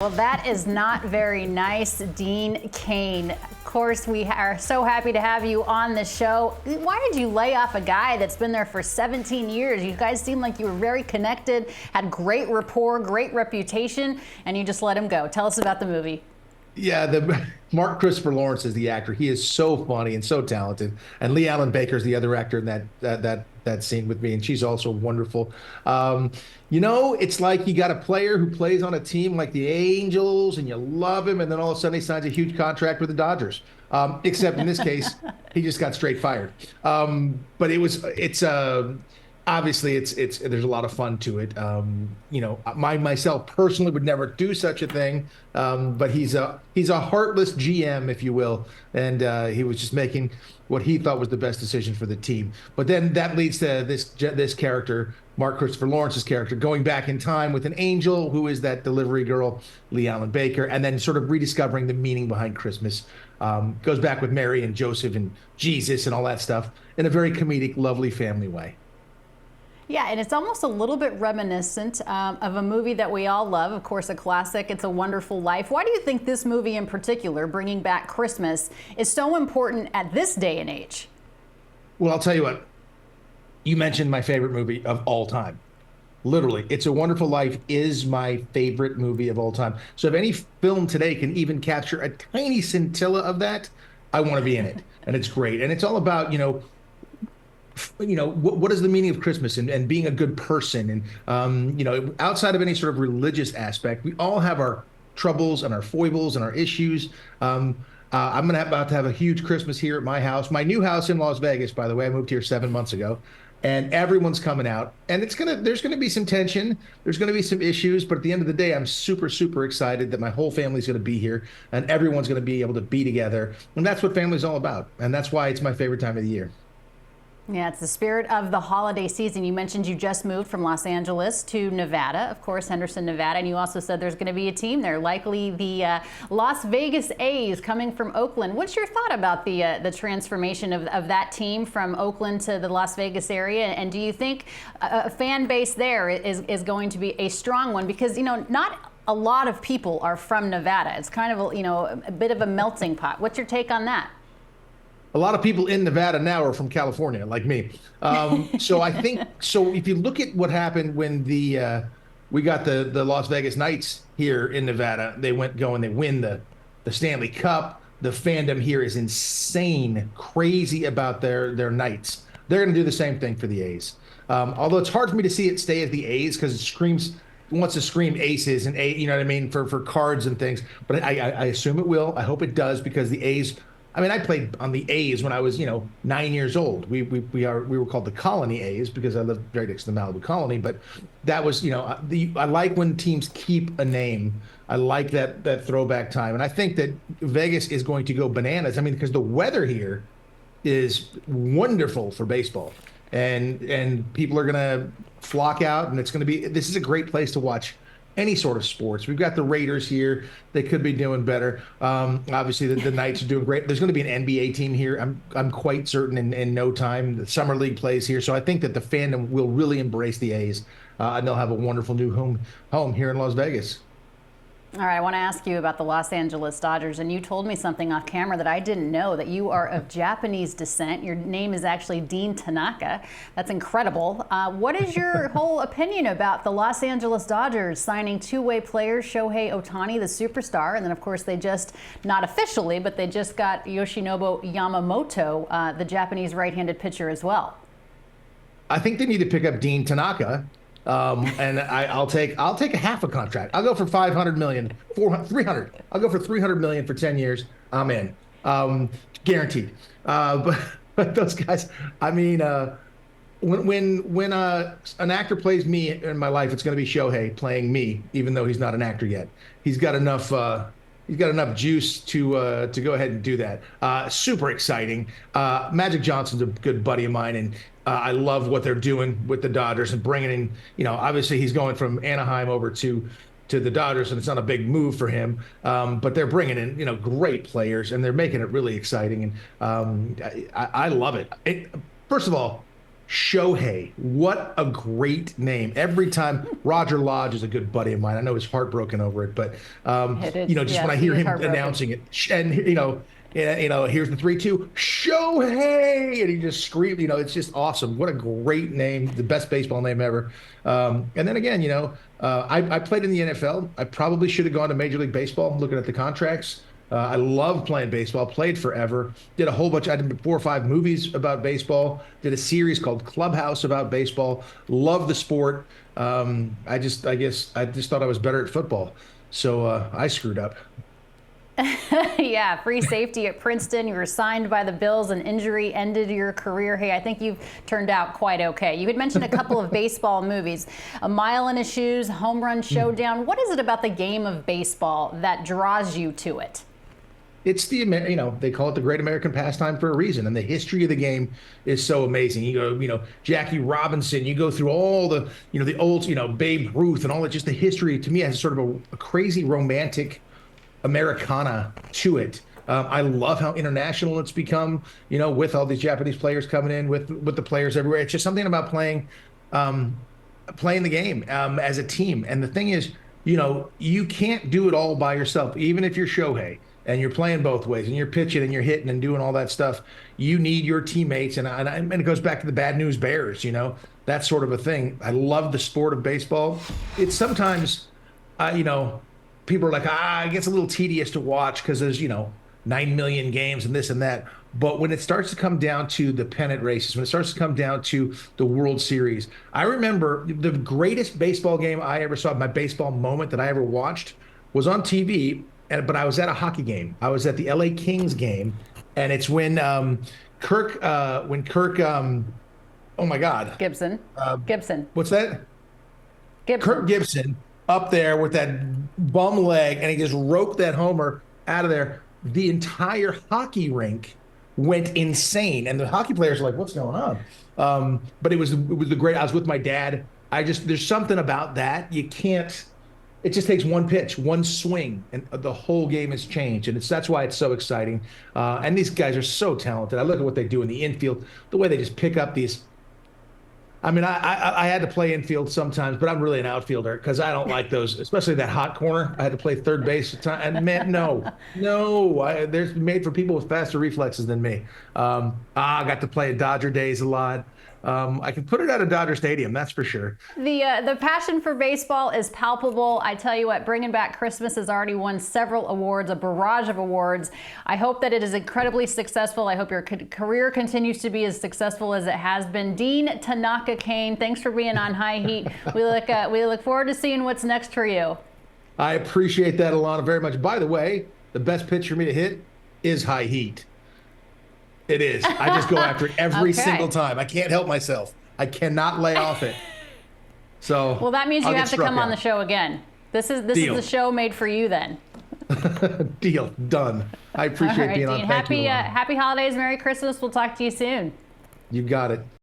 Well, that is not very nice, Dean Cain. Of course, we are so happy to have you on the show. Why did you lay off a guy that's been there for 17 years? You guys seem like you were very connected, had great rapport, great reputation, and you just let him go. Tell us about the movie. Yeah, Mark Christopher Lawrence is the actor. He is so funny and so talented. And Lee Allen Baker is the other actor in that scene with me, and she's also wonderful. It's like you got a player who plays on a team like the Angels, and you love him, and then all of a sudden he signs a huge contract with the Dodgers. Except in this case, he just got straight fired. But it's obviously it's there's a lot of fun to it. Myself personally would never do such a thing, but he's a heartless GM, if you will, and he was just making what he thought was the best decision for the team. But then that leads to this character, Mark Christopher Lawrence's character, going back in time with an angel who is that delivery girl, Lee Allen Baker, and then sort of rediscovering the meaning behind Christmas. Goes back with Mary and Joseph and Jesus and all that stuff in a very comedic, lovely family way. Yeah, and it's almost a little bit reminiscent of a movie that we all love, of course, a classic, It's a Wonderful Life. Why do you think this movie in particular, bringing back Christmas, is so important at this day and age? Well, I'll tell you what. You mentioned my favorite movie of all time. Literally, It's a Wonderful Life is my favorite movie of all time. So if any film today can even capture a tiny scintilla of that, I want to be in it. And it's great. And it's all about, what is the meaning of Christmas and being a good person, and outside of any sort of religious aspect, we all have our troubles and our foibles and our issues. I'm about to have a huge Christmas here at my house, my new house in Las Vegas, by the way. I moved here 7 months ago, and everyone's coming out, and there's gonna be some tension, there's gonna be some issues, but at the end of the day, I'm super excited that my whole family's gonna be here and everyone's gonna be able to be together, and that's what family's all about, and that's why it's my favorite time of the year. Yeah, it's the spirit of the holiday season. You mentioned you just moved from Los Angeles to Nevada, of course, Henderson, Nevada, and you also said there's going to be a team there, likely the Las Vegas A's coming from Oakland. What's your thought about the transformation of that team from Oakland to the Las Vegas area? And do you think a fan base there is going to be a strong one? Because, not a lot of people are from Nevada. It's kind of, a bit of a melting pot. What's your take on that? A lot of people in Nevada now are from California, like me. So I think if you look at what happened when we got the Las Vegas Knights here in Nevada, they win the Stanley Cup. The fandom here is insane, crazy about their Knights. They're going to do the same thing for the A's. Although it's hard for me to see it stay as the A's because it wants to scream aces and you know what I mean, for cards and things. But I assume it will. I hope it does, because the A's. I mean, I played on the A's when I was, 9 years old. We were called the Colony A's because I lived right next to the Malibu Colony. But that was, I like when teams keep a name. I like that throwback time, and I think that Vegas is going to go bananas. I mean, because the weather here is wonderful for baseball, and people are gonna flock out, and this is a great place to watch any sort of sports. We've got the Raiders here. They could be doing better. Obviously, the Knights are doing great. There's going to be an NBA team here. I'm quite certain in no time. The Summer League plays here. So I think that the fandom will really embrace the A's, and they'll have a wonderful new home here in Las Vegas. All right, I want to ask you about the Los Angeles Dodgers, and you told me something off camera that I didn't know, that you are of Japanese descent. Your name is actually Dean Tanaka. That's incredible. What is your whole opinion about the Los Angeles Dodgers signing two-way player Shohei Ohtani, the superstar, and then, of course, they just, not officially, but they just got Yoshinobu Yamamoto, the Japanese right-handed pitcher as well? I think they need to pick up Dean Tanaka. And I'll take a half a contract. I'll go for 500 million, 300. I'll go for 300 million for 10 years. I'm in, guaranteed. But those guys, I mean, when an actor plays me in my life, it's going to be Shohei playing me, even though he's not an actor yet. He's got enough. He's got enough juice to go ahead and do that. Super exciting. Magic Johnson's a good buddy of mine, and I love what they're doing with the Dodgers and bringing in. Obviously he's going from Anaheim over to the Dodgers, and it's not a big move for him. But they're bringing in great players, and they're making it really exciting. And I love it. First of all, Shohei, what a great name. Every time. Roger Lodge is a good buddy of mine. I know he's heartbroken over it, but It is, just yes, when I he hear is him heartbroken. announcing it, and here's the 3-2, Shohei, and he just screamed. It's just awesome. What a great name, the best baseball name ever. And then again, I played in the NFL. I probably should have gone to Major League Baseball. Looking at the contracts. I love playing baseball, pplayed forever, did a whole bunch. I did 4 or 5 movies about baseball, did a series called Clubhouse about baseball, love the sport. I guess I just thought I was better at football. So I screwed up. Yeah, free safety at Princeton. You were signed by the Bills, and injury ended your career. Hey, I think you've turned out quite okay. You had mentioned a couple of baseball movies, A Mile in His Shoes, Home Run Showdown. What is it about the game of baseball that draws you to it? It's they call it the great American pastime for a reason, and the history of the game is so amazing. You go, Jackie Robinson. You go through all the old, Babe Ruth and all that. Just the history to me has sort of a crazy romantic Americana to it. I love how international it's become. With all these Japanese players coming in, with the players everywhere. It's just something about playing the game as a team. And the thing is, you can't do it all by yourself, even if you're Shohei. And you're playing both ways, and you're pitching, and you're hitting, and doing all that stuff. You need your teammates, and it goes back to the Bad News Bears, that sort of a thing. I love the sport of baseball. It's sometimes, people are like, it gets a little tedious to watch because there's, 9 million games and this and that. But when it starts to come down to the pennant races, when it starts to come down to the World Series, I remember the greatest baseball game I ever saw, my baseball moment that I ever watched was on TV. But I was at a hockey game. I was at the LA Kings game, and it's when Kirk, oh my God, Gibson. What's that? Gibson. Kirk Gibson up there with that bum leg, and he just roped that homer out of there. The entire hockey rink went insane, and the hockey players are like, "What's going on?" But it was the great. I was with my dad. There's something about that you can't. It just takes one pitch, one swing, and the whole game has changed. And that's why it's so exciting. And these guys are so talented. I look at what they do in the infield, the way they just pick up these. I mean, I had to play infield sometimes, but I'm really an outfielder because I don't like those, especially that hot corner. I had to play third base at time, and man, no, they're made for people with faster reflexes than me. I got to play at Dodger days a lot. I can put it at a Dodger Stadium, that's for sure. The passion for baseball is palpable. I tell you what, bringing back Christmas has already won several awards, a barrage of awards. I hope that it is incredibly successful. I hope your career continues to be as successful as it has been. Dean Tanaka Cain, thanks for being on High Heat. We look forward to seeing what's next for you. I appreciate that, Alana, very much. By the way, the best pitch for me to hit is High Heat. It is. I just go after it every single time. I can't help myself. I cannot lay off it. So well, that means you have to come on the show again. This is the show made for you then. Deal. Done. I appreciate being on. Dean, Thank you. happy holidays, Merry Christmas. We'll talk to you soon. You got it.